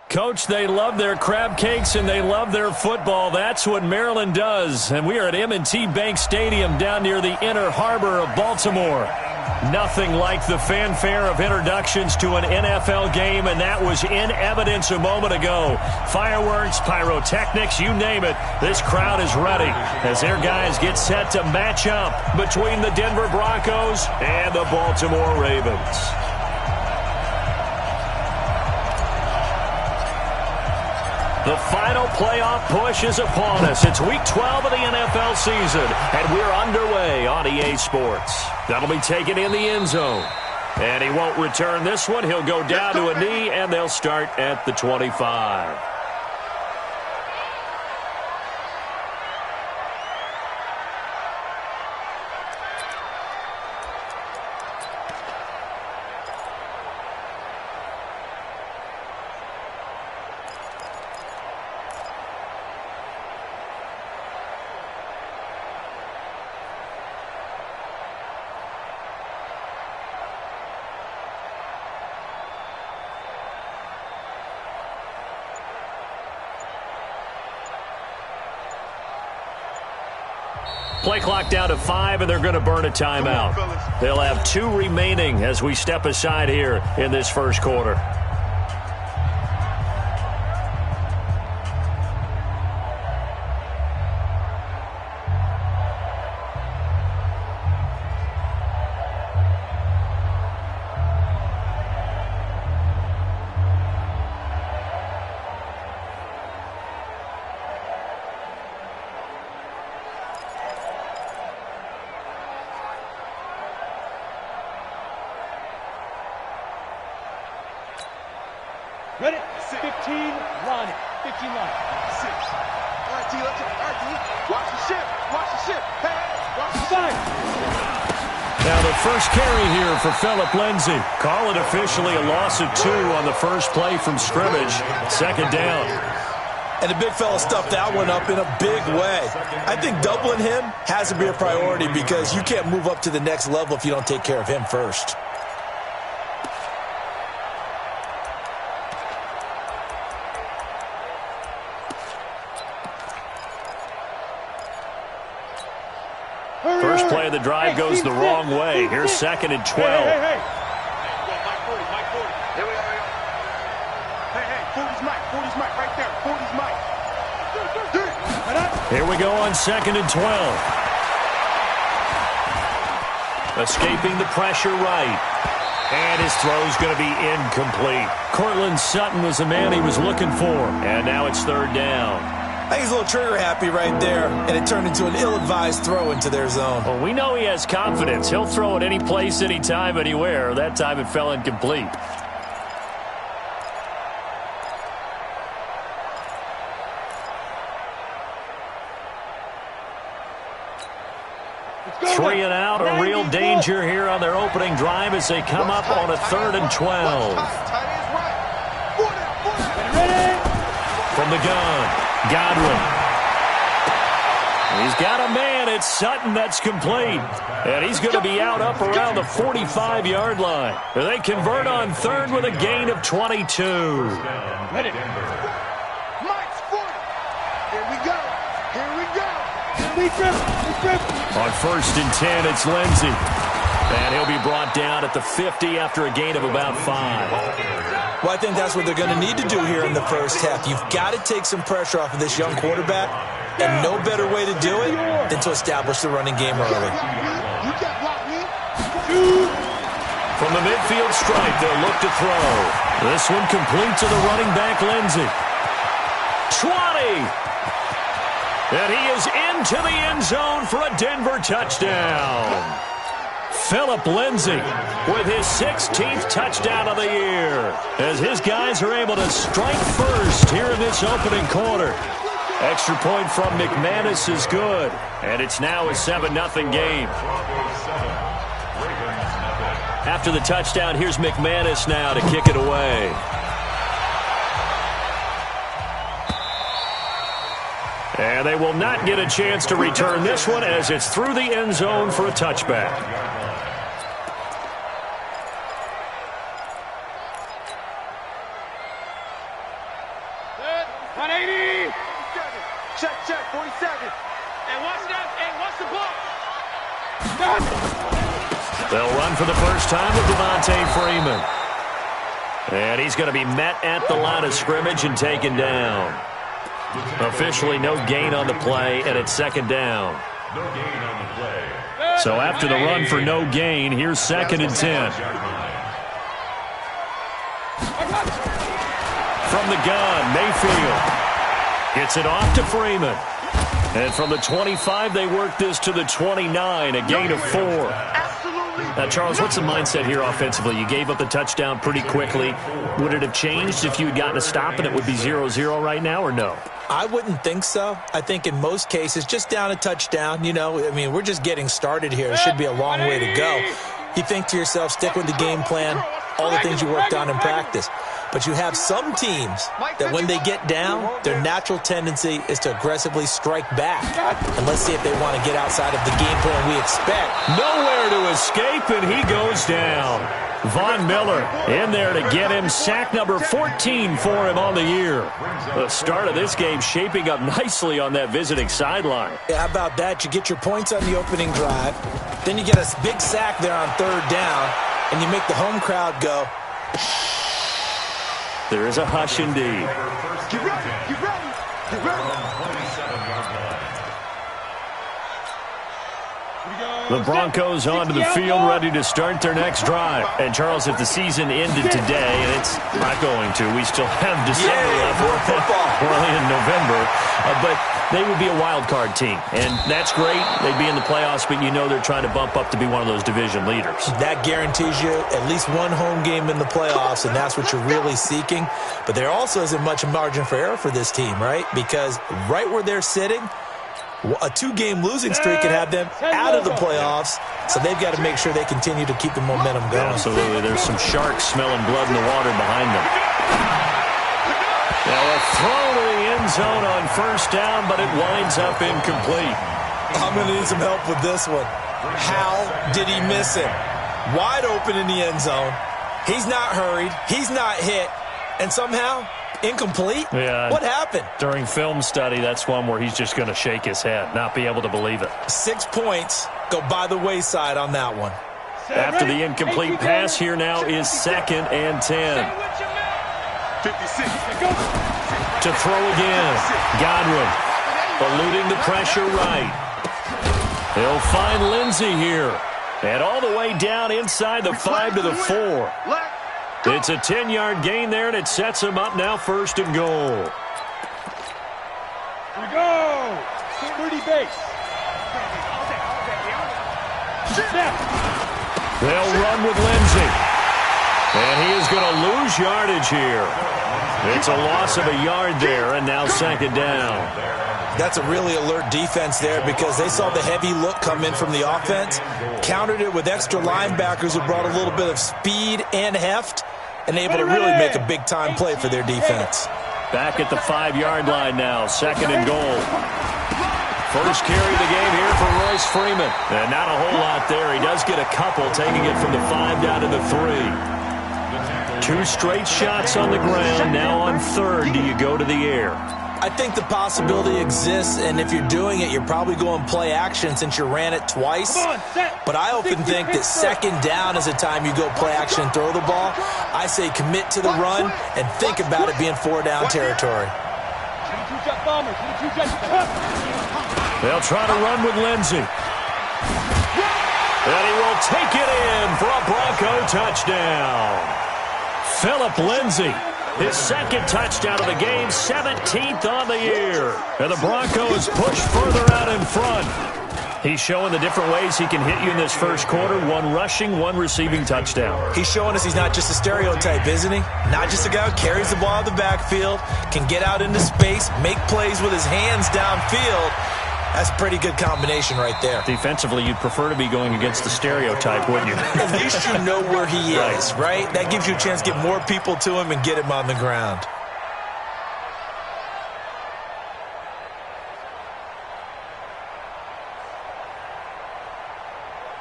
Coach, they love their crab cakes and they love their football. That's what Maryland does. And we are at M&T Bank Stadium down near the Inner Harbor of Baltimore. Nothing like the fanfare of introductions to an NFL game, and that was in evidence a moment ago. Fireworks, pyrotechnics, you name it. This crowd is ready as their guys get set to match up between the Denver Broncos and the Baltimore Ravens. The final playoff push is upon us. It's Week 12 of the NFL season, and we're underway on EA Sports. That'll be taken in the end zone. And he won't return this one. He'll go down to a knee, and they'll start at the 25. Play clock down to 5, and they're going to burn a timeout. They'll have 2 remaining as we step aside here in this first quarter. Ready? 15 line. 15 line. 6. All right, T. Let's go. All right, T. Watch the ship. Watch the ship. Hey, watch the ship. Now the first carry here for Phillip Lindsay. Call it officially a loss of 2 on the first play from scrimmage. Second down. And the big fella stuffed that one up in a big way. I think doubling him has to be a priority because you can't move up to the next level if you don't take care of him first. First play of the drive goes the wrong way. Here's 2nd and 12. Hey. Mike 40, Mike 40. Here we go. Hey, 40's Mike. 40's Mike right there. 40's Mike. Here we go on 2nd and 12. Escaping the pressure right. And his throw's going to be incomplete. Cortland Sutton was the man he was looking for. And now it's 3rd down. I think he's a little trigger happy right there, and it turned into an ill-advised throw into their zone. Well, we know he has confidence. He'll throw it any place, anytime, anywhere. That time it fell incomplete. Three and out, a real danger here on their opening drive as they come up on a 3rd and 12. From the gun. Godwin. He's got a man. It's Sutton that's complete. And he's going to be out up around the 45-yard line. They convert on 3rd with a gain of 22. Ready. Mike's 40. Here we go. On 1st and 10, it's Lindsay. And he'll be brought down at the 50 after a gain of about 5. Well, I think that's what they're going to need to do here in the first half. You've got to take some pressure off of this young quarterback, and no better way to do it than to establish the running game early. From the midfield stripe, they'll look to throw. This one complete to the running back, Lindsay. 20! And he is into the end zone for a Denver touchdown. Phillip Lindsay with his 16th touchdown of the year as his guys are able to strike first here in this opening quarter. Extra point from McManus is good, and it's now a 7-0 game. After the touchdown, here's McManus now to kick it away. And they will not get a chance to return this one as it's through the end zone for a touchback. 180. Check, 47. And watch that, and watch the ball. They'll run for the first time with Devontae Freeman. And he's going to be met at the line of scrimmage and taken down. Officially no gain on the play, and it's second down. No gain on the play. So after the run for no gain, here's 2nd and 10. From the gun, Mayfield gets it off to Freeman. And from the 25, they work this to the 29, a gain of 4. Now, Charles, what's the mindset here offensively? You gave up the touchdown pretty quickly. Would it have changed if you had gotten a stop and it would be 0-0 right now, or no? I wouldn't think so. I think in most cases, just down a touchdown, you know, I mean, we're just getting started here. It should be a long way to go. You think to yourself, stick with the game plan, all the things you worked on in practice. But you have some teams that when they get down, their natural tendency is to aggressively strike back. And let's see if they want to get outside of the game plan we expect. Nowhere to escape, and he goes down. Von Miller in there to get him. Sack number 14 for him on the year. The start of this game shaping up nicely on that visiting sideline. Yeah, how about that? You get your points on the opening drive. Then you get a big sack there on 3rd down, and you make the home crowd go. There is a hush indeed. Get ready. The Broncos onto the field, ready to start their next drive. And, Charles, if the season ended today, and it's not going to, we still have December left, early in November, but they would be a wild card team. And that's great. They'd be in the playoffs, but you know they're trying to bump up to be one of those division leaders. That guarantees you at least one home game in the playoffs, and that's what you're really seeking. But there also isn't much margin for error for this team, right? Because right where they're sitting, a 2-game losing streak can have them out of the playoffs, so they've got to make sure they continue to keep the momentum going. Absolutely. There's some sharks smelling blood in the water behind them. Now a throw to the end zone on 1st down, but it winds up incomplete. I'm going to need some help with this one. How did he miss him? Wide open in the end zone. He's not hurried. He's not hit. And somehow, incomplete? Yeah. What happened? During film study, that's one where he's just going to shake his head, not be able to believe it. 6 points go by the wayside on that one. After the incomplete pass, here now is 2nd and 10. 56. To throw again. Godwin eluding the pressure right. He'll find Lindsey here. And all the way down inside the 5 to the 4. It's a 10-yard gain there, and it sets him up now 1st and goal. Here we go. 30 base. They'll run with Lindsey. And he is going to lose yardage here. It's a loss of a yard there, and now 2nd down. That's a really alert defense there because they saw the heavy look come in from the offense, countered it with extra linebackers who brought a little bit of speed and heft, and able to really make a big-time play for their defense. Back at the 5-yard line now, 2nd and goal. First carry of the game here for Royce Freeman. And not a whole lot there. He does get a couple, taking it from the 5 down to the 3. 2 straight shots on the ground. Now on 3rd, do you go to the air? I think the possibility exists, and if you're doing it, you're probably going play action since you ran it twice. But I often think that 2nd down is a time you go play action and throw the ball. I say commit to the run and think about it being 4-down territory. They'll try to run with Lindsey. And he will take it in for a Bronco touchdown. Philip Lindsey. His 2nd touchdown of the game, 17th on the year. And the Broncos push further out in front. He's showing the different ways he can hit you in this 1st quarter. 1 rushing, 1 receiving touchdown. He's showing us he's not just a stereotype, isn't he? Not just a guy who carries the ball out of the backfield, can get out into space, make plays with his hands downfield. That's a pretty good combination right there. Defensively, you'd prefer to be going against the stereotype, wouldn't you? At least you know where he is, right? That gives you a chance to get more people to him and get him on the ground.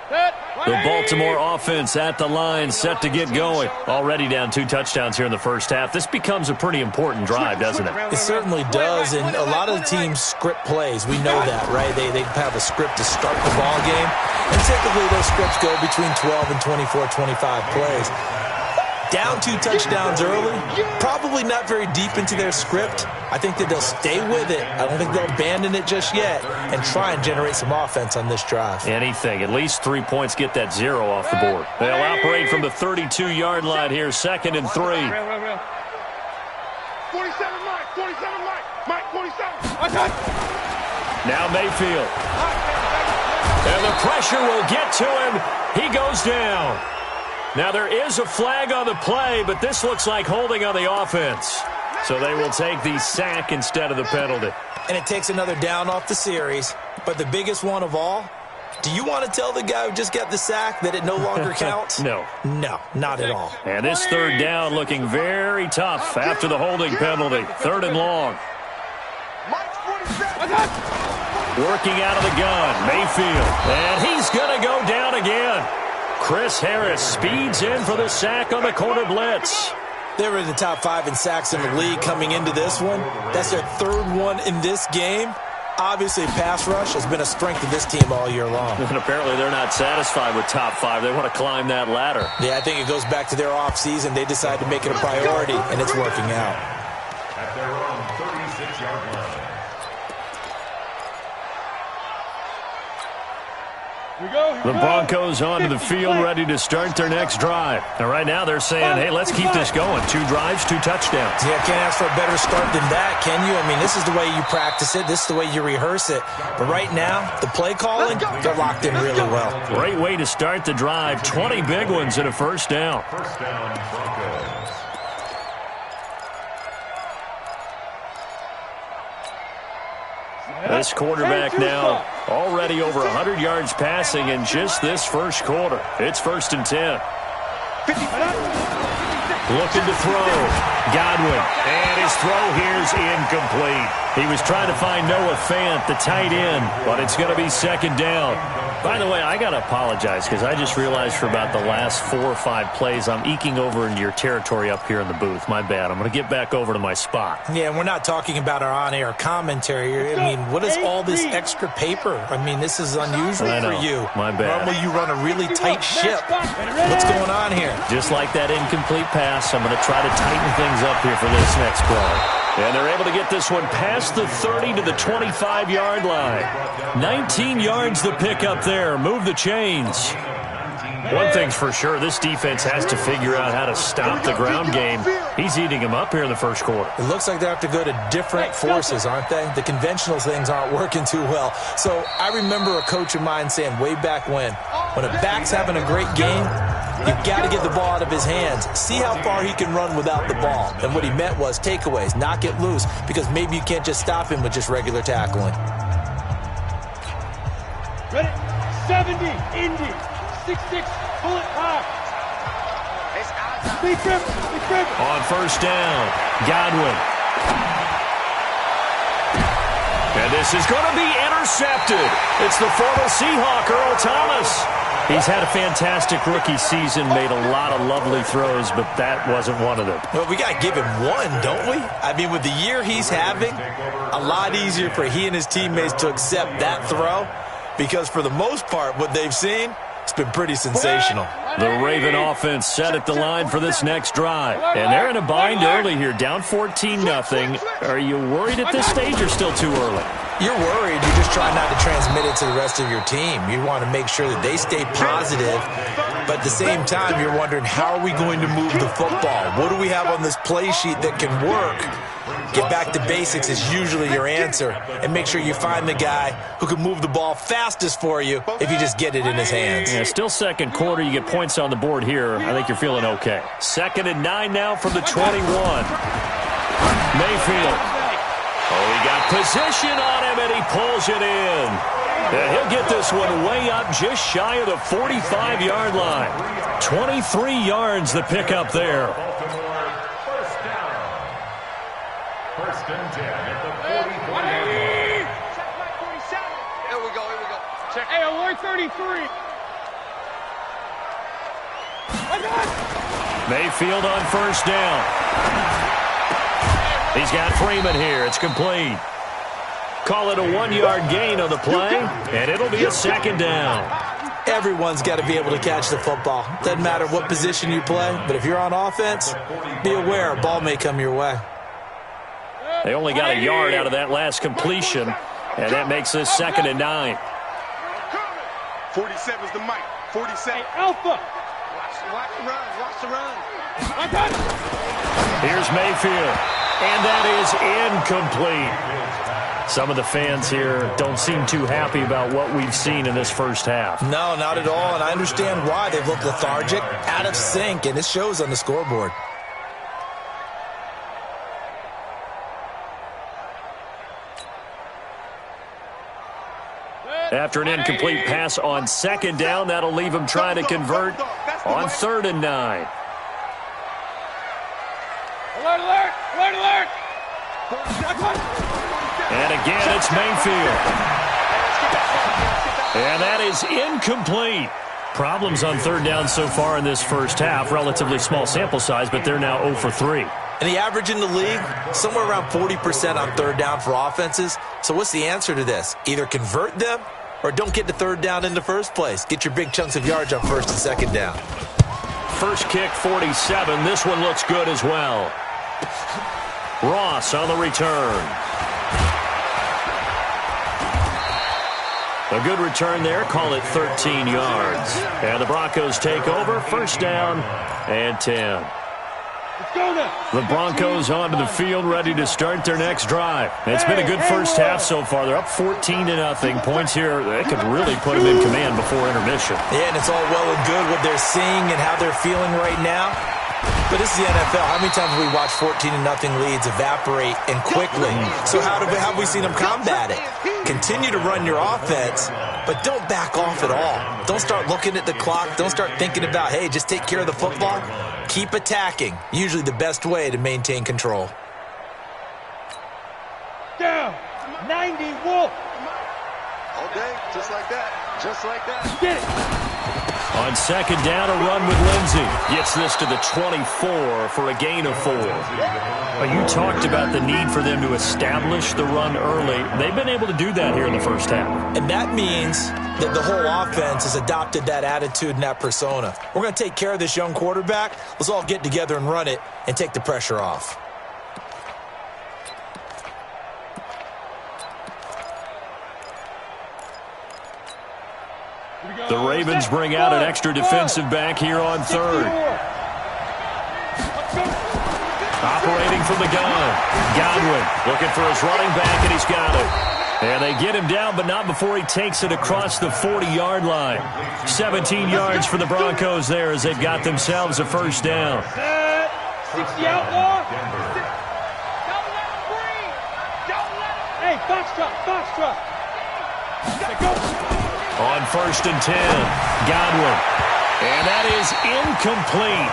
Set. The Baltimore offense at the line, set to get going. Already down 2 touchdowns here in the first half. This becomes a pretty important drive, doesn't it? It certainly does, and a lot of the teams script plays. We know that, right? They have a script to start the ball game, and typically those scripts go between 12 and 24, 25 plays. Down 2 touchdowns early, probably not very deep into their script. I think that they'll stay with it. I don't think they'll abandon it just yet and try and generate some offense on this drive. Anything. At least 3 points, get that 0 off the board. They'll operate from the 32-yard line here, 2nd and 3. 47, Mike. 47, Mike. 47. Now Mayfield. And the pressure will get to him. He goes down. Now there is a flag on the play, but this looks like holding on the offense. So they will take the sack instead of the penalty. And it takes another down off the series. But the biggest one of all, do you want to tell the guy who just got the sack that it no longer counts? No. No, not at all. And this 3rd down looking very tough after the holding penalty. 3rd and long. Working out of the gun, Mayfield. And he's going to go down again. Chris Harris speeds in for the sack on the corner blitz. They were in the top 5 in sacks in the league coming into this one. That's their 3rd one in this game. Obviously, pass rush has been a strength of this team all year long. And apparently they're not satisfied with top 5. They want to climb that ladder. Yeah, I think it goes back to their offseason. They decided to make it a priority, and it's working out. At their own 36-yard line. The Broncos onto the field, ready to start their next drive. And right now they're saying, hey, let's keep this going. 2 drives, 2 touchdowns. Yeah, can't ask for a better start than that, can you? I mean, this is the way you practice it. This is the way you rehearse it. But right now, the play calling, they're locked in really well. Great way to start the drive. 20 big ones and a first down. First down, Broncos. This quarterback now already over 100 yards passing in just this first quarter. It's 1st and 10. Looking to throw. Godwin. And his throw here's incomplete. He was trying to find Noah Fant, the tight end, but it's going to be 2nd down. By the way, I got to apologize because I just realized for about the last 4 or 5 plays, I'm eking over into your territory up here in the booth. My bad. I'm going to get back over to my spot. Yeah, and we're not talking about our on-air commentary. I mean, what is all this extra paper? I mean, this is unusual for you. My bad. Normally you run a really tight ship. What's going on here? Just like that incomplete pass, I'm going to try to tighten things up here for this next play. And they're able to get this one past the 30 to the 25-yard line. 19 yards the pick up there. Move the chains. One thing's for sure, this defense has to figure out how to stop the ground game. He's eating them up here in the first quarter. It looks like they have to go to different forces, aren't they? The conventional things aren't working too well. So I remember a coach of mine saying way back when a back's having a great game, you've got to get the ball out of his hands. See how far he can run without the ball. And what he meant was takeaways, knock it loose, because maybe you can't just stop him with just regular tackling. Ready? 70, Indy. 6'6", pull it high. Big trip. On first down, Godwin. And this is going to be intercepted. It's the former Seahawk, Earl Thomas. He's had a fantastic rookie season, made a lot of lovely throws, but that wasn't one of them. Well, we got to give him one, don't we? I mean, with the year he's having, a lot easier for he and his teammates to accept that throw, because for the most part, what they've seen, it's been pretty sensational. The Raven offense set at the line for this next drive. And they're in a bind early here, down 14-0. Are you worried at this stage or still too early? You're worried. You're just trying not to transmit it to the rest of your team. You want to make sure that they stay positive, but at the same time, you're wondering, how are we going to move the football? What do we have on this play sheet that can work? Get back to basics is usually your answer, and make sure you find the guy who can move the ball fastest for you if you just get it in his hands. Yeah, still second quarter. You get points on the board here. I think you're feeling okay. 2nd and 9 now from the 21. Mayfield. Oh, he got position on him, and he pulls it in. And he'll get this one way up just shy of the 45-yard line. 23 yards the pickup there. First and 10 at the 44-yard line. Here we go. Check. Hey, alert 33. Mayfield on first down. He's got Freeman here. It's complete. Call it a 1-yard gain on the play, and it'll be a second down. Everyone's got to be able to catch the football. Doesn't matter what position you play, but if you're on offense, be aware a ball may come your way. They only got a yard out of that last completion, and that makes this 2nd and 9. 47's the mic. 47. Hey, Alpha. Watch the run. Watch the run. Here's Mayfield, and that is incomplete. Some of the fans here don't seem too happy about what we've seen in this first half. No, not at all, and I understand why. They've looked lethargic, out of sync, and it shows on the scoreboard. After an incomplete pass on 2nd down, that'll leave him trying to convert on 3rd and 9. Alert, alert, alert, alert. And again, it's Mayfield. And that is incomplete. Problems on 3rd down so far in this first half. Relatively small sample size, but they're now 0 for 3. And the average in the league, somewhere around 40% on 3rd down for offenses. So what's the answer to this? Either convert them or don't get to 3rd down in the first place. Get your big chunks of yards on 1st and 2nd down. First kick, 47. This one looks good as well. Ross on the return. A good return there. Call it 13 yards. And the Broncos take over. 1st down and 10. The Broncos onto the field, ready to start their next drive. It's been a good first half so far. They're up 14-0. Points here that could really put them in command before intermission. Yeah, and it's all well and good what they're seeing and how they're feeling right now. But this is the NFL. How many times have we watched 14-0 leads evaporate and quickly? So how have we seen them combat it? Continue to run your offense, but don't back off at all. Don't start looking at the clock. Don't start thinking about, hey, just take care of the football. Keep attacking. Usually the best way to maintain control. Down. 90 Wolf. All day, just like that. Just like that. Get it. On 2nd down, a run with Lindsey. Gets this to the 24 for a gain of 4. You talked about the need for them to establish the run early. They've been able to do that here in the first half. And that means that the whole offense has adopted that attitude and that persona. We're going to take care of this young quarterback. Let's all get together and run it and take the pressure off. The Ravens bring out an extra defensive back here on 3rd. Operating from the gun. Godwin looking for his running back, and he's got it. And they get him down, but not before he takes it across the 40-yard line. 17 yards for the Broncos there as they've got themselves a 1st down. 60 outlaw. Hey, Foxtrot. On 1st and 10, Godwin. And that is incomplete.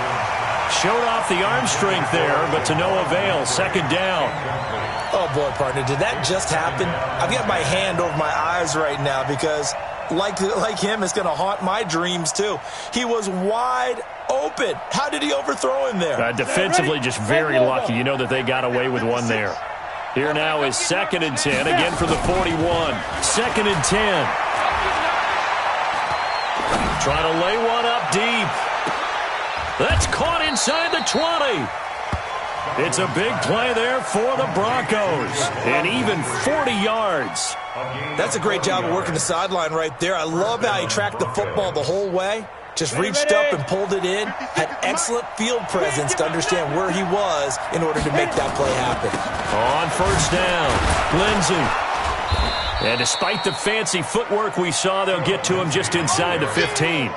Showed off the arm strength there, but to no avail. 2nd down. Oh, boy, partner, did that just happen? I've got my hand over my eyes right now because, like him, it's going to haunt my dreams, too. He was wide open. How did he overthrow him there? Defensively, just very lucky. You know that they got away with one there. Here now is 2nd and 10, again for the 41. 2nd and 10. Trying to lay one up deep. That's caught inside the 20. It's a big play there for the Broncos. And even 40 yards. That's a great job of working the sideline right there. I love how he tracked the football the whole way. Just reached up and pulled it in. Had excellent field presence to understand where he was in order to make that play happen. On 1st down, Lindsey. And despite the fancy footwork we saw, they'll get to him just inside the 15.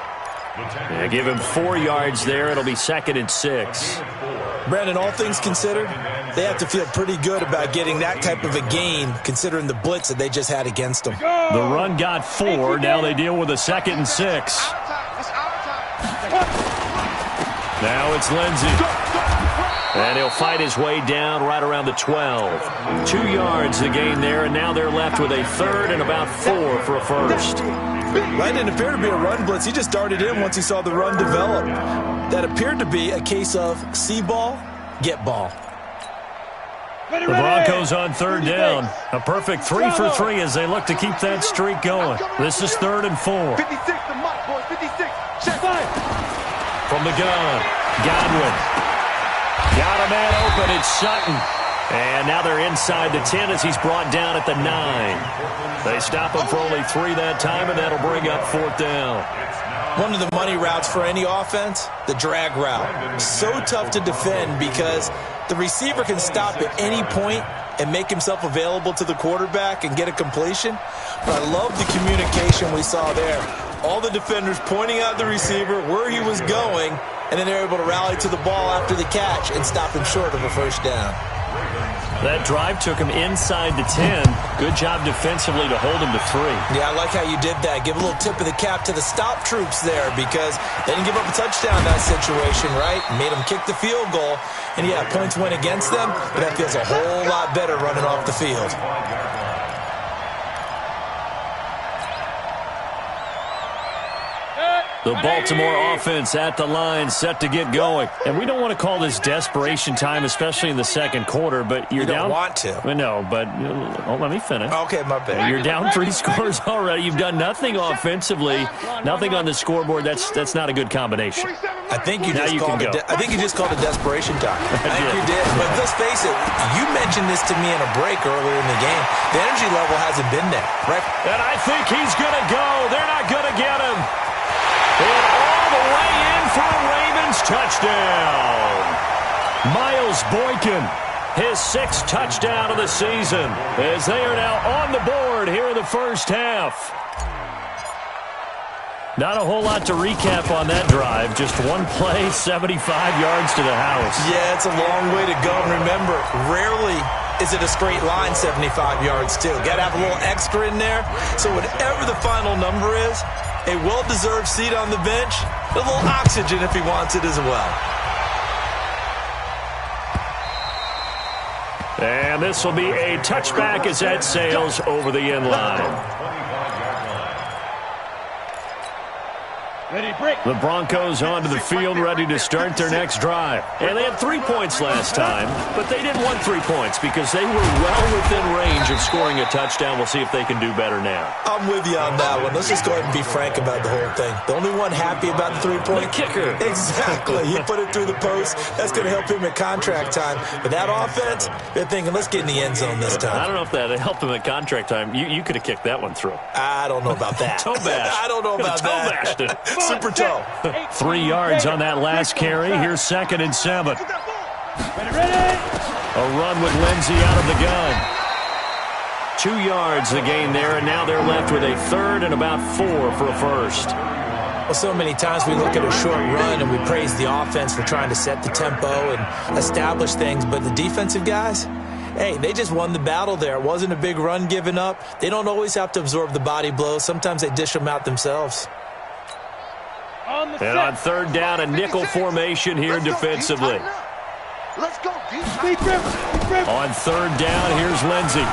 Yeah, give him 4 yards there. It'll be 2nd and 6. Brandon, all things considered, they have to feel pretty good about getting that type of a gain, considering the blitz that they just had against them. The run got 4. Now they deal with a 2nd and 6. Now it's Lindsey. And he'll fight his way down right around the 12. 2 yards the gain there, and now they're left with a 3rd and about 4 for a 1st. Right, didn't appear to be a run blitz. He just darted in once he saw the run develop. That appeared to be a case of see ball, get ball. The Broncos on third down. A perfect 3 for 3 as they look to keep that streak going. This is 3rd and 4. 56, the mic, boys. 56. Check. From the gun, Godwin. Got a man open. It's Sutton. And now they're inside the 10 as he's brought down at the 9. They stop him for only 3 that time, and that'll bring up 4th down. One of the money routes for any offense, the drag route. So tough to defend because the receiver can stop at any point and make himself available to the quarterback and get a completion. But I love the communication we saw there. All the defenders pointing out the receiver, where he was going, and then they're able to rally to the ball after the catch and stop him short of a first down. That drive took him inside the 10. Good job defensively to hold him to 3. Yeah, I like how you did that. Give a little tip of the cap to the stop troops there because they didn't give up a touchdown in that situation, right? Made them kick the field goal. And, yeah, points went against them, but that feels a whole lot better running off the field. The Baltimore offense at the line, set to get going. And we don't want to call this desperation time, especially in the second quarter, but you're down. You don't want to. No, but let me finish. Okay, my bad. You're down 3 scores already. You've done nothing offensively, nothing on the scoreboard. That's not a good combination. I think you just called it. I think you just called it desperation time. I think you did. But let's face it. You mentioned this to me in a break earlier in the game. The energy level hasn't been there, right? And I think he's going to go. They're not going to get him. And all the way in for a Ravens touchdown. Miles Boykin, his 6th touchdown of the season, as they are now on the board here in the first half. Not a whole lot to recap on that drive. Just one play, 75 yards to the house. Yeah, it's a long way to go. And remember, rarely is it a straight line 75 yards, too. Got to have a little extra in there. So whatever the final number is, a well-deserved seat on the bench, a little oxygen if he wants it as well. And this will be a touchback as that sails over the end line. The Broncos onto the field, ready to start their next drive. And they had 3 points last time, but they didn't want 3 points because they were well within range of scoring a touchdown. We'll see if they can do better now. I'm with you on that one. Let's just go ahead and be frank about the whole thing. The only one happy about the 3-point? The kicker. Exactly. He put it through the post. That's going to help him at contract time. But that offense, they're thinking, let's get in the end zone this time. I don't know if that helped him at contract time. You could have kicked that one through. I don't know about that. Toe bash. I don't know about that. Toe bashed it. Super toe. 3 yards on that last carry. Here's 2nd and 7. A run with Lindsey out of the gun. 2 yards the gain there, and now they're left with a 3rd and about 4 for a first. Well, so many times we look at a short run and we praise the offense for trying to set the tempo and establish things, but the defensive guys, hey, they just won the battle there. It wasn't a big run given up. They don't always have to absorb the body blows. Sometimes they dish them out themselves. And on 3rd down, a nickel formation here defensively. Let's go, On 3rd down, here's Lindsey.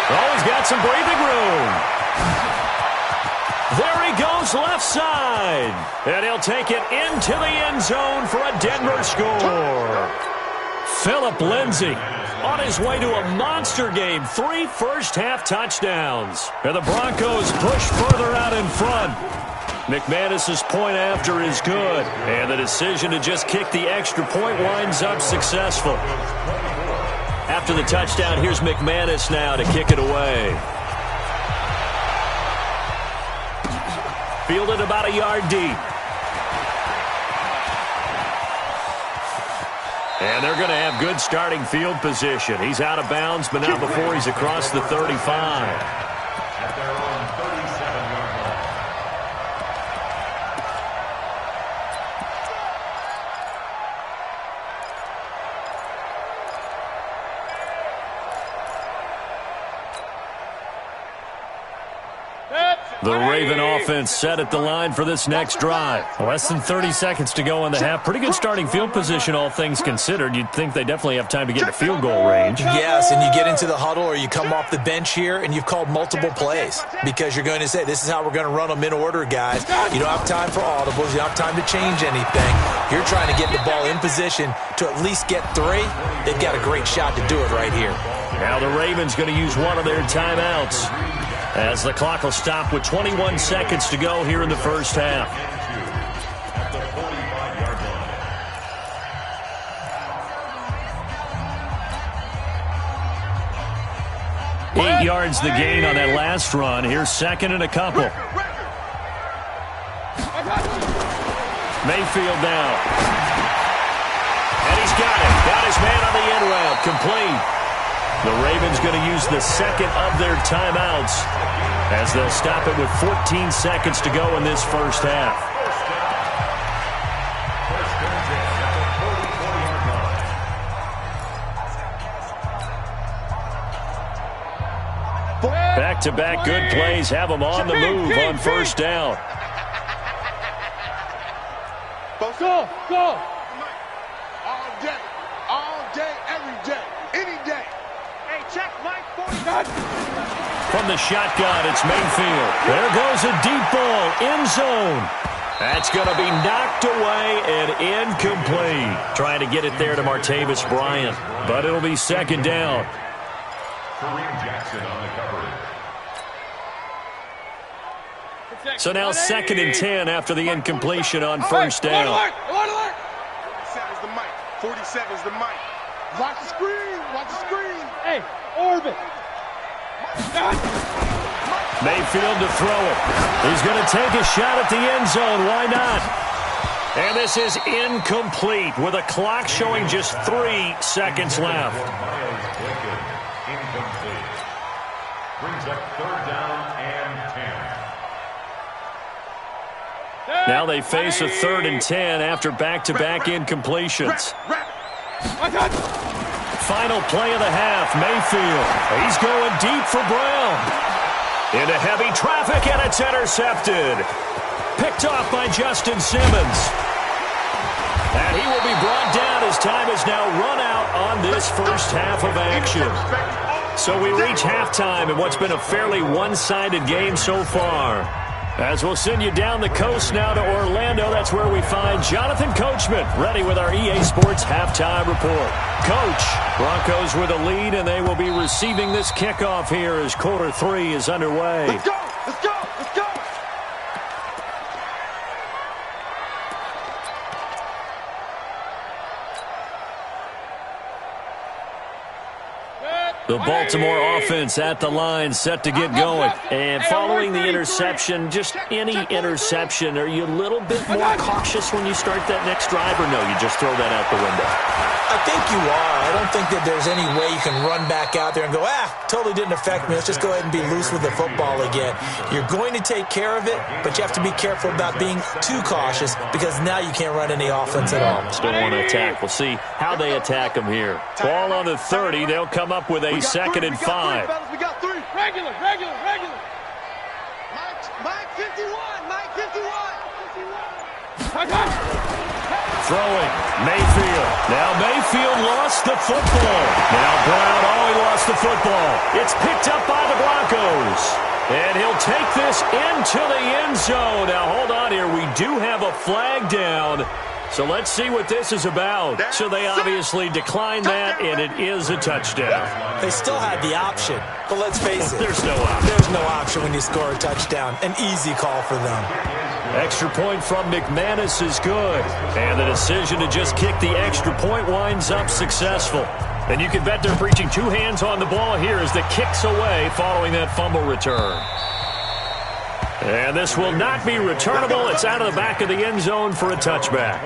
Oh, he's got some breathing room. There he goes left side. And he'll take it into the end zone for a Denver score. Phillip Lindsey on his way to a monster game. 3 first-half touchdowns. And the Broncos push further out in front. McManus's point after is good, and the decision to just kick the extra point winds up successful. After the touchdown, here's McManus now to kick it away. Fielded about a yard deep. And they're going to have good starting field position. He's out of bounds, but not before he's across the 35. The Raven offense set at the line for this next drive. Less than 30 seconds to go in the half. Pretty good starting field position, all things considered. You'd think they definitely have time to get to field goal range. Yes, and you get into the huddle or you come off the bench here and you've called multiple plays because you're going to say, this is how we're going to run them in order, guys. You don't have time for audibles. You don't have time to change anything. You're trying to get the ball in position to at least get 3. They've got a great shot to do it right here. Now the Ravens going to use one of their timeouts as the clock will stop with 21 seconds to go here in the first half. At the 45-yard line. 8 yards the gain on that last run. Here's second and a couple. Mayfield now. And he's got it. Got his man on the end route. Complete. The Ravens going to use the second of their timeouts as they'll stop it with 14 seconds to go in this first half. Back-to-back good plays have them on the move on first down. Go, go. All day, every day, any day. Hey, check Mike 40. From the shotgun, it's Mayfield. There goes a deep ball, end zone. That's going to be knocked away and incomplete. Trying to get it there to Martavis Bryant, but it'll be second down. Kareem Jackson on the coverage. So now second and 10 after the incompletion on first down. 47's the mic. 47's the mic. Watch the screen. Watch the screen. Hey, orbit. Mayfield to throw it. He's going to take a shot at the end zone. Why not? And this is incomplete with a clock showing just 3 seconds left. Incomplete. Brings up third down and 10. Now they face a 3rd and 10 after back-to-back incompletions. Final play of the half, Mayfield. He's going deep for Brown. Into heavy traffic, and it's intercepted. Picked off by Justin Simmons. And he will be brought down as time has now run out on this first half of action. So we reach halftime in what's been a fairly one-sided game so far. As we'll send you down the coast now to Orlando, that's where we find Jonathan Coachman ready with our EA Sports halftime report. Coach, Broncos with a lead, and they will be receiving this kickoff here as quarter 3 is underway. Let's go! Let's go! Let's go! The Baltimore offense at the line, set to get going. And following the interception, just any interception, are you a little bit more cautious when you start that next drive, or no, you just throw that out the window? I think you are. I don't think that there's any way you can run back out there and go, totally didn't affect me. Let's just go ahead and be loose with the football again. You're going to take care of it, but you have to be careful about being too cautious because now you can't run any offense at all. Still want to attack. We'll see how they attack them here. Ball on the 30. They'll come up with a 2nd and 5. We got 3. Regular. Mike 51. Mike 51. Throwing, Mayfield. Now Mayfield lost the football. Now Brown, he lost the football. It's picked up by the Broncos. And he'll take this into the end zone. Now hold on here. We do have a flag down. So let's see what this is about. So they obviously declined that, and it is a touchdown. They still had the option, but let's face it. There's no option. There's no option when you score a touchdown. An easy call for them. Extra point from McManus is good. And the decision to just kick the extra point winds up successful. And you can bet they're preaching 2 hands on the ball here as the kick's away following that fumble return. And this will not be returnable. It's out of the back of the end zone for a touchback.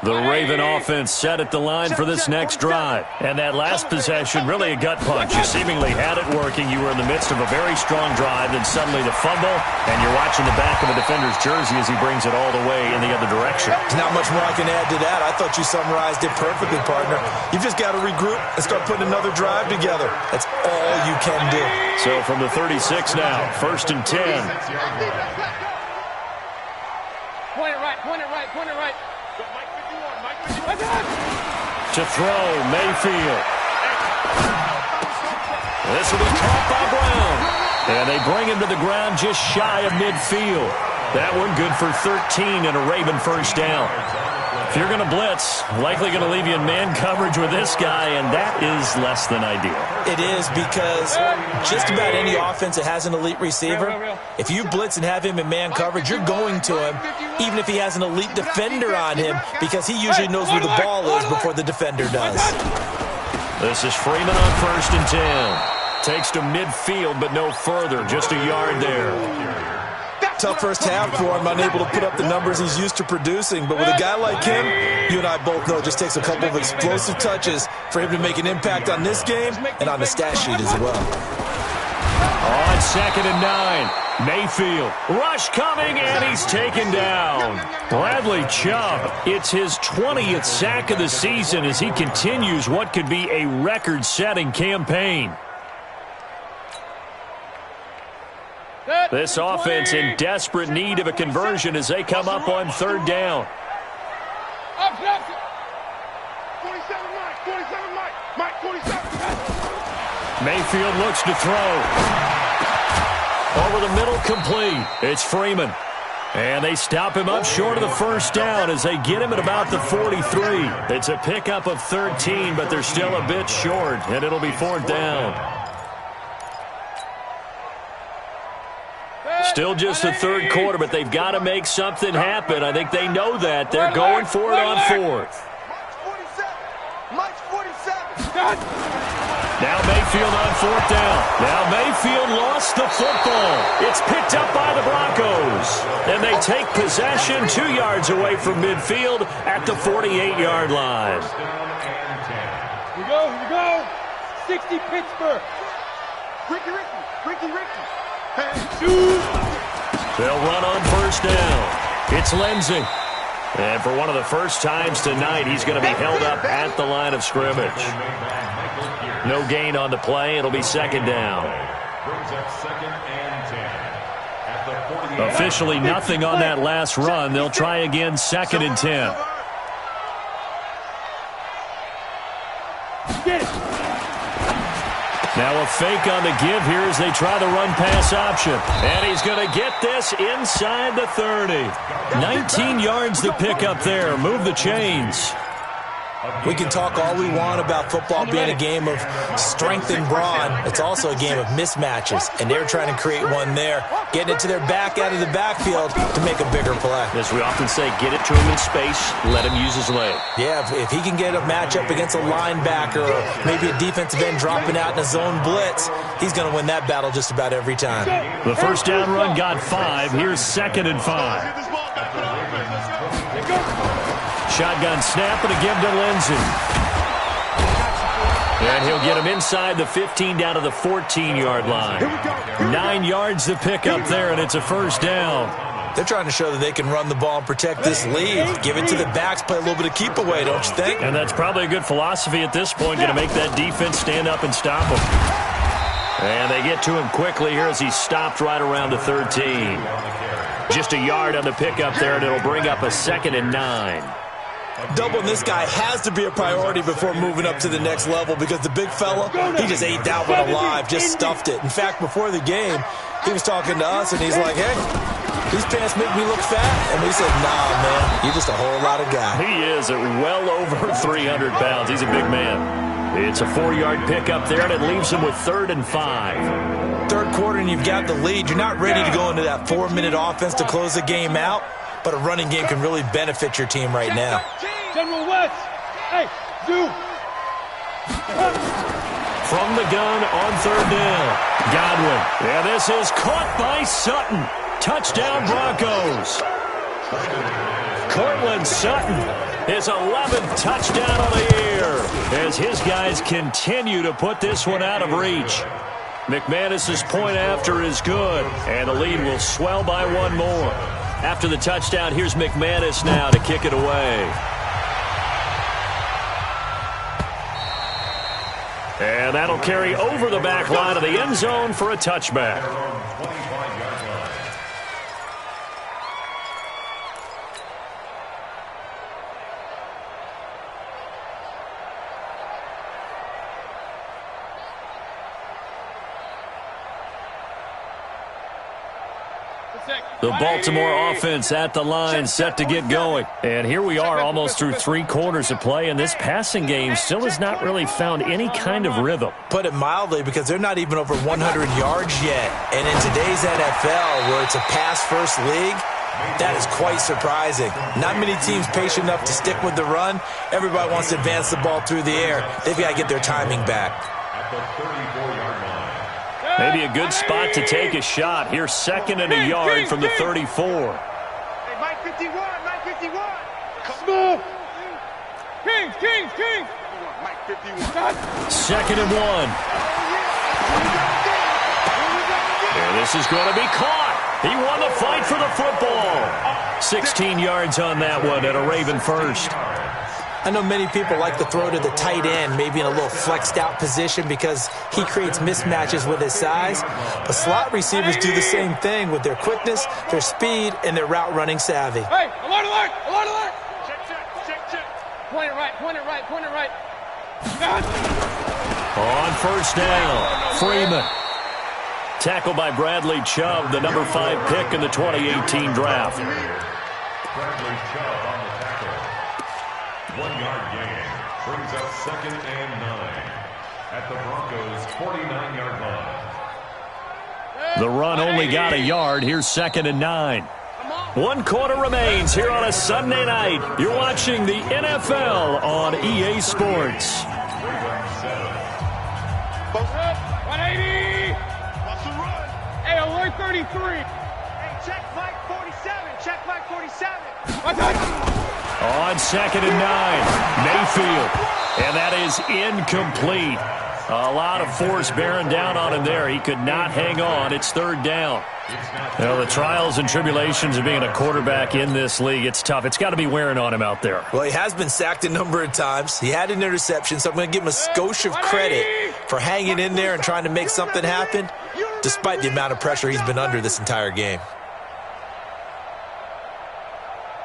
The Raven offense set at the line for this next drive. And that last possession, really a gut punch. You seemingly had it working. You were in the midst of a very strong drive, then suddenly the fumble, and you're watching the back of a defender's jersey as he brings it all the way in the other direction. There's not much more I can add to that. I thought you summarized it perfectly, partner. You've just got to regroup and start putting another drive together. That's all you can do. So from the 36 now, 1st and 10. Point it right, point it right, point it right. To throw, Mayfield. This will be caught by Brown. And they bring him to the ground just shy of midfield. That one good for 13 and a Raven first down. If you're going to blitz, likely going to leave you in man coverage with this guy, and that is less than ideal. It is, because just about any offense that has an elite receiver, if you blitz and have him in man coverage, you're going to him, even if he has an elite defender on him, because he usually knows where the ball is before the defender does. This is Freeman on 1st and 10. Takes to midfield, but no further, just a yard there. Tough first half for him, unable to put up the numbers he's used to producing. But with a guy like him, you and I both know it just takes a couple of explosive touches for him to make an impact on this game and on the stat sheet as well. On 2nd and 9, Mayfield. Rush coming, and he's taken down. Bradley Chubb, it's his 20th sack of the season as he continues what could be a record-setting campaign. This offense in desperate need of a conversion as they come up on 3rd down. 47 Mike, 47. Mayfield looks to throw. Over the middle, complete. It's Freeman. And they stop him up short of the first down as they get him at about the 43. It's a pickup of 13, but they're still a bit short, and it'll be 4th down. Still just the 3rd quarter, but they've got to make something happen. I think they know that. They're going for it on 4th. Mike's 47. Now Mayfield on 4th down. Now Mayfield lost the football. It's picked up by the Broncos. And they take possession 2 yards away from midfield at the 48-yard line. Here we go. 60 Pittsburgh. Ricky. They'll run on 1st down. It's Lindsey. And for one of the first times tonight, he's going to be held up at the line of scrimmage. No gain on the play. It'll be 2nd down. Officially nothing on that last run. They'll try again 2nd and 10. Get it. Now a fake on the give here as they try the run-pass option. And he's going to get this inside the 30. 19 yards to pick up there. Move the chains. We can talk all we want about football being a game of strength and brawn. It's also a game of mismatches, and they're trying to create one there, getting it to their back out of the backfield to make a bigger play. As we often say, get it to him in space, let him use his leg. Yeah, if he can get a matchup against a linebacker or maybe a defensive end dropping out in a zone blitz, he's going to win that battle just about every time. The first down run got 5. Here's 2nd and 5. Shotgun snap and a give to Lindsey. And he'll get him inside the 15 down to the 14-yard line. 9 yards to pick up there, and it's a first down. They're trying to show that they can run the ball and protect this lead. Give it to the backs, play a little bit of keep away, don't you think? And that's probably a good philosophy at this point, going to make that defense stand up and stop him. And they get to him quickly here as he's stopped right around the 13. Just a yard on the pickup there, and it'll bring up a 2nd and 9. Doubling this guy has to be a priority before moving up to the next level because the big fella, he just ate that one alive, just stuffed it. In fact, before the game, he was talking to us, and he's like, hey, these pants make me look fat. And we said, nah, man, you're just a whole lot of guy. He is at well over 300 pounds. He's a big man. It's a 4-yard pickup there, and it leaves him with 3rd and 5. 3rd quarter, and you've got the lead. You're not ready to go into that 4-minute offense to close the game out, but a running game can really benefit your team right now. General West. Hey, do. From the gun on 3rd down. Godwin. Yeah, this is caught by Sutton. Touchdown Broncos. Cortland Sutton, his 11th touchdown of the year, as his guys continue to put this one out of reach. McManus's point after is good, and the lead will swell by one more. After the touchdown, here's McManus now to kick it away. And that'll carry over the back line of the end zone for a touchback. The Baltimore offense at the line, set to get going. And here we are almost through 3 quarters of play, and this passing game still has not really found any kind of rhythm. Put it mildly, because they're not even over 100 yards yet. And in today's NFL, where it's a pass-first league, that is quite surprising. Not many teams patient enough to stick with the run. Everybody wants to advance the ball through the air. They've got to get their timing back. At the 34-yard line. Maybe a good spot to take a shot. Here's 2nd and a yard from the 34. Hey, Mike 51, Mike 51. Smooth. Kings. Mike 51. 2nd and 1. And this is going to be caught. He won the fight for the football. 16 yards on that one and a Raven first. I know many people like to throw to the tight end, maybe in a little flexed out position because he creates mismatches with his size. But slot receivers do the same thing with their quickness, their speed, and their route running savvy. Hey, alert. Check. Point it right. On first down, Freeman. Tackled by Bradley Chubb, the number 5 pick in the 2018 draft. Bradley Chubb on the tackle. 1-yard gain brings up 2nd and 9 at the Broncos' 49-yard line. The run only got a yard. Here's 2nd and 9. 1 quarter remains here on a Sunday night. You're watching the NFL on EA Sports. 180. What's the run? Hey, alert 33. Hey, check Mike 47. Check Mike 47. On 2nd and 9, Mayfield. And that is incomplete. A lot of force bearing down on him there. He could not hang on. It's 3rd down. Well, the trials and tribulations of being a quarterback in this league, it's tough. It's got to be wearing on him out there. Well, he has been sacked a number of times. He had an interception, so I'm going to give him a skosh of credit for hanging in there and trying to make something happen, despite the amount of pressure he's been under this entire game.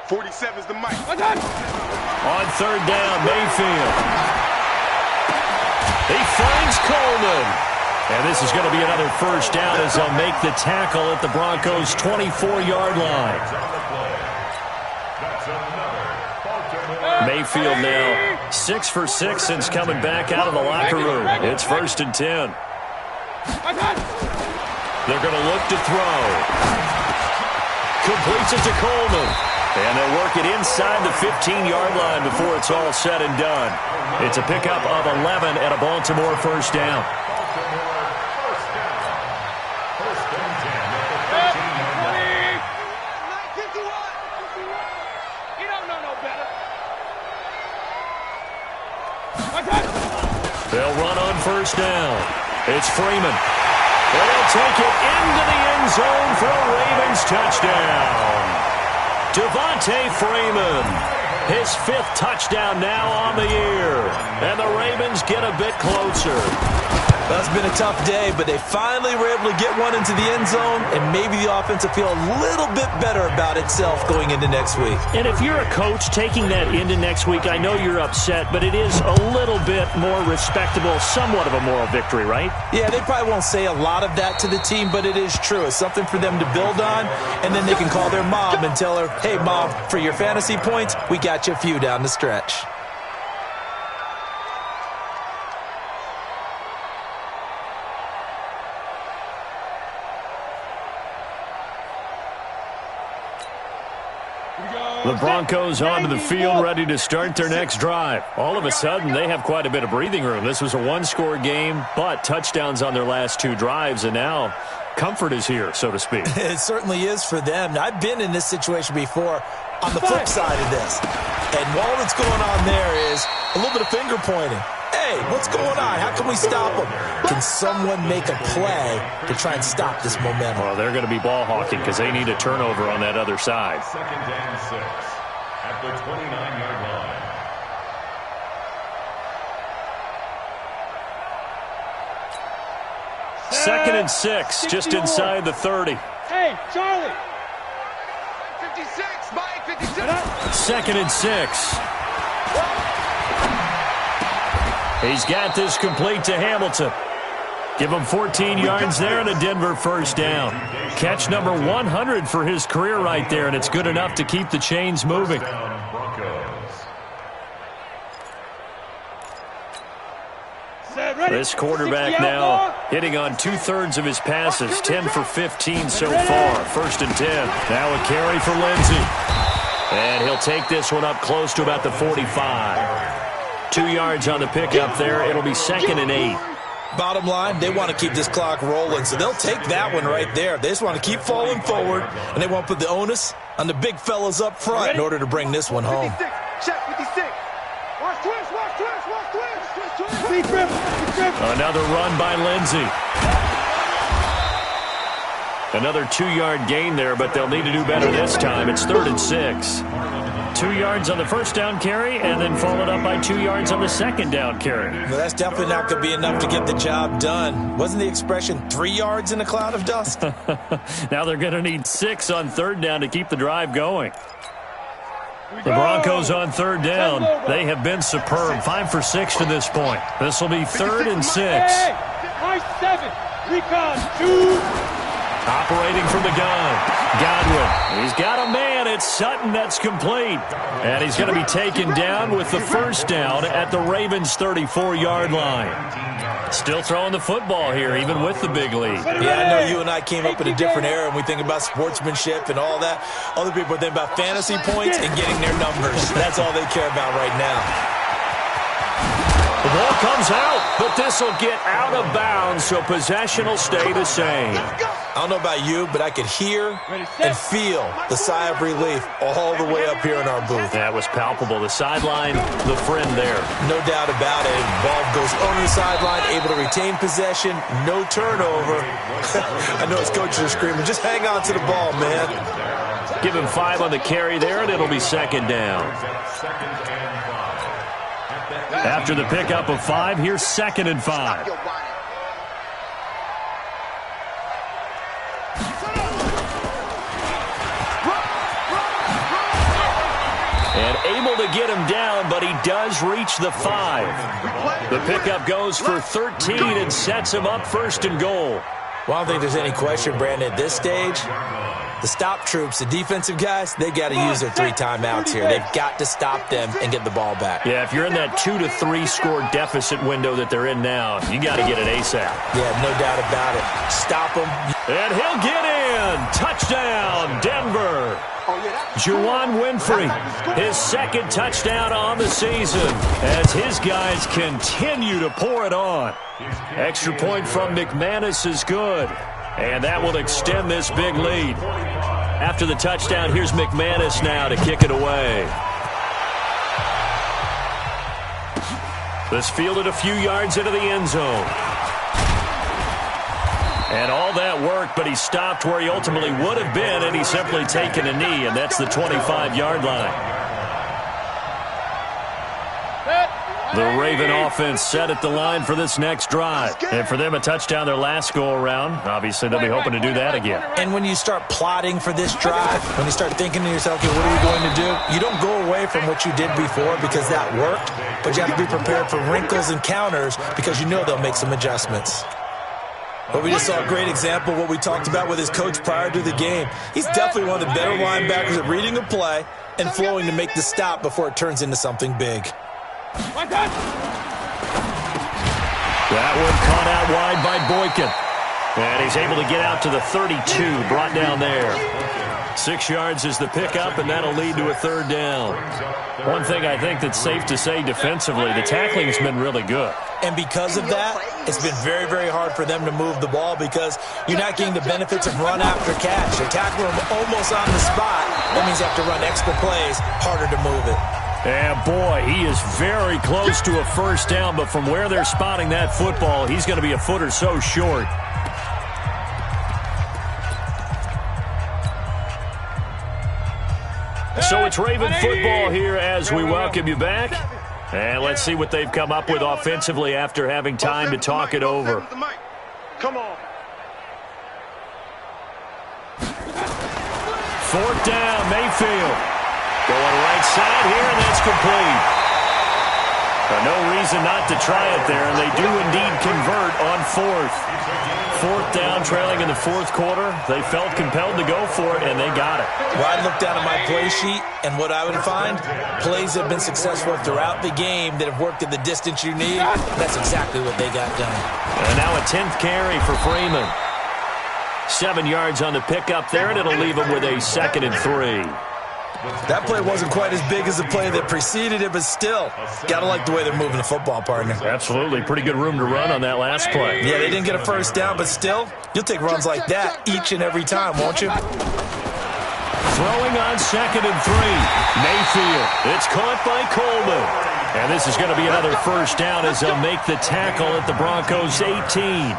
47 is the mic. On 3rd down, Mayfield. He finds Coleman. And this is going to be another first down as they'll make the tackle at the Broncos' 24-yard line. Mayfield now 6 for 6 since coming back out of the locker room. It's 1st and 10. They're going to look to throw. Completes it to Coleman. And they'll work it inside the 15-yard line before it's all said and done. It's a pickup of 11 and a Baltimore first down. First and 10 at the 13-yard line. 51. You don't know no better. They'll run on first down. It's Freeman. And they'll take it into the end zone for a Ravens touchdown. Devontae Freeman, his 5th touchdown now on the year. And the Ravens get a bit closer. That's been a tough day, but they finally were able to get one into the end zone, and maybe the offense will feel a little bit better about itself going into next week. And if you're a coach taking that into next week, I know you're upset, but it is a little bit more respectable, somewhat of a moral victory, right? Yeah, they probably won't say a lot of that to the team, but it is true. It's something for them to build on, and then they can call their mom and tell her, hey, Mom, for your fantasy points, we got you a few down the stretch. The Broncos onto the field, ready to start their next drive. All of a sudden, they have quite a bit of breathing room. This was a 1-score game, but touchdowns on their last 2 drives, and now Comfort is here, so to speak. It certainly is for them. Now, I've been in this situation before on the flip side of this. And all that's going on there is a little bit of finger pointing. Hey, what's going on? How can we stop them? Can someone make a play to try and stop this momentum? Well, they're going to be ball hawking because they need a turnover on that other side. Second down 6 at the 29-yard line. Second and 6, just inside the 30. Hey, Charlie. 56, Mike, 56. Second and 6. He's got this complete to Hamilton. Give him 14 yards there and a Denver first down. Catch number 100 for his career right there, and it's good enough to keep the chains moving. This quarterback now hitting on 2/3 of his passes, 10 for 15 so far. First and 10. Now a carry for Lindsey. And he'll take this one up close to about the 45. 2 yards on the pickup there. It'll be second and 8. Bottom line, they want to keep this clock rolling, so they'll take that one right there. They just want to keep falling forward, and they want to put the onus on the big fellas up front in order to bring this one home. 56, check 56. Watch twist, watch twist, watch twist, twist, twist. Big grip, big grip. Another run by Lindsey. Another 2-yard gain there, but they'll need to do better this time. It's third and 6. 2 yards on the first down carry, and then followed up by 2 yards on the second down carry. Well, that's definitely not going to be enough to get the job done. Wasn't the expression 3 yards in a cloud of dust? Now they're going to need 6 on third down to keep the drive going. The Broncos on third down. They have been superb. 5 for 6 to this point. This will be third and 6. Hey, my 7. Recon 2. Operating from the gun. Godwin. He's got a man. It's Sutton that's complete. And he's going to be taken down with the first down at the Ravens' 34-yard line. Still throwing the football here, even with the big lead. Yeah, I know you and I came up in a different era, and we think about sportsmanship and all that. Other people think about fantasy points and getting their numbers. That's all they care about right now. The ball comes out, but this will get out of bounds, so possession will stay the same. I don't know about you, but I could hear and feel the sigh of relief all the way up here in our booth. That was palpable. The sideline, the friend there. No doubt about it. Ball goes over the sideline, able to retain possession, no turnover. I know his coaches are screaming, just hang on to the ball, man. Give him 5 on the carry there, and it'll be second down. After the pickup of 5, here's second and 5. And able to get him down, but he does reach the 5. The pickup goes for 13 and sets him up first and goal. Well, I don't think there's any question, Brandon, at this stage, the stop troops, the defensive guys, they got to use their 3 timeouts here. They've got to stop them and get the ball back. Yeah, if you're in that 2 to 3 score deficit window that they're in now, you got to get it ASAP. Yeah, no doubt about it. Stop them. And he'll get in. Touchdown, Denver. Juwan Winfrey, his second touchdown on the season as his guys continue to pour it on. Extra point from McManus is good, and that will extend this big lead. After the touchdown, here's McManus now to kick it away. This fielded a few yards into the end zone. And all that worked, but he stopped where he ultimately would have been, and he's simply taken a knee, and that's the 25-yard line. The Raven offense set at the line for this next drive. And for them, a touchdown their last go-around. Obviously, they'll be hoping to do that again. And when you start plotting for this drive, when you start thinking to yourself, okay, what are we going to do? You don't go away from what you did before because that worked, but you have to be prepared for wrinkles and counters because you know they'll make some adjustments. But we just saw a great example of what we talked about with his coach prior to the game. He's definitely one of the better linebackers at reading a play and flowing to make the stop before it turns into something big. That one caught out wide by Boykin. And he's able to get out to the 32, brought down there. 6 yards is the pickup, and that'll lead to a third down. One thing I think that's safe to say defensively, the tackling's been really good. And because of that, it's been very, very hard for them to move the ball because you're not getting the benefits of run after catch. They tackle them almost on the spot. That means you have to run extra plays, harder to move it. And boy, he is very close to a first down, but from where they're spotting that football, he's going to be a foot or so short. So it's Raven football here as we welcome you back. And let's see what they've come up with offensively after having time to talk it over. Come on. 4th down, Mayfield. Going right side here, and that's complete. No reason not to try it there, and they do indeed convert on 4th. 4th down, trailing in the 4th quarter. They felt compelled to go for it, and they got it. Well, I'd look down at my play sheet, and what I would find, plays that have been successful throughout the game that have worked at the distance you need. That's exactly what they got done. And now a 10th carry for Freeman. 7 yards on the pickup there, and it'll leave him with a 2nd and 3. That play wasn't quite as big as the play that preceded it, but still, got to like the way they're moving the football, partner. Absolutely. Pretty good room to run on that last play. Yeah, they didn't get a first down, but still, you'll take runs like that each and every time, won't you? Throwing on 2nd and 3. Mayfield. It's caught by Coleman. And this is going to be another first down as they'll make the tackle at the Broncos' 18.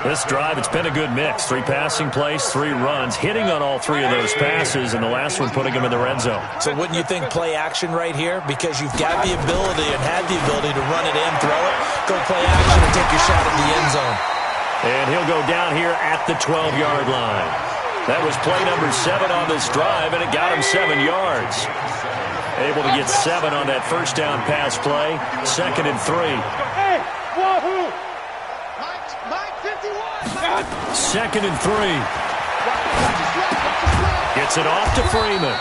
This drive, it's been a good mix. 3 passing plays, 3 runs, hitting on all 3 of those passes, and the last one putting them in the red zone. So wouldn't you think play action right here? Because you've got the ability and had the ability to run it in, throw it, go play action and take your shot at the end zone. And he'll go down here at the 12-yard line. That was play number 7 on this drive, and it got him 7 yards. Able to get 7 on that first down pass play. 2nd and 3. Hey, wahoo! 2nd and 3. Gets it off to Freeman.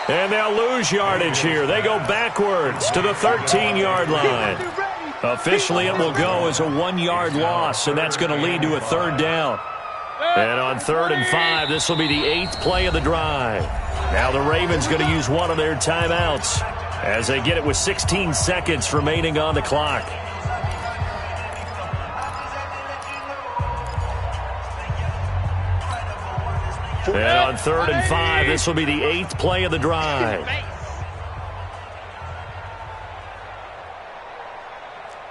And they'll lose yardage here. They go backwards to the 13-yard line. Officially, it will go as a 1-yard loss, and that's going to lead to a third down. And on 3rd and 5, this will be the 8th play of the drive. Now the Ravens going to use one of their timeouts as they get it with 16 seconds remaining on the clock. And on 3rd and 5, this will be the 8th play of the drive.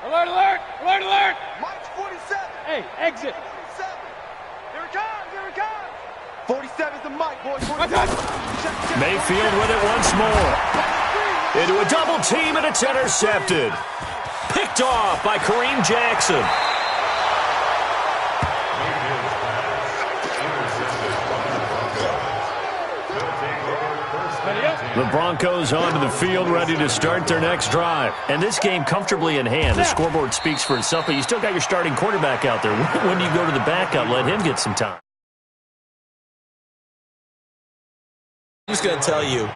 Alert, alert! Alert, alert! Mike's 47. Hey, exit. 47. Here it comes, here it comes. 47's the Mike, boys. Mayfield with it once more. Into a double team, and it's intercepted. Picked off by Kareem Jackson. The Broncos onto the field, ready to start their next drive. And this game comfortably in hand. The scoreboard speaks for itself, but you still got your starting quarterback out there. When do you go to the backup? Let him get some time. I'm just going to tell you,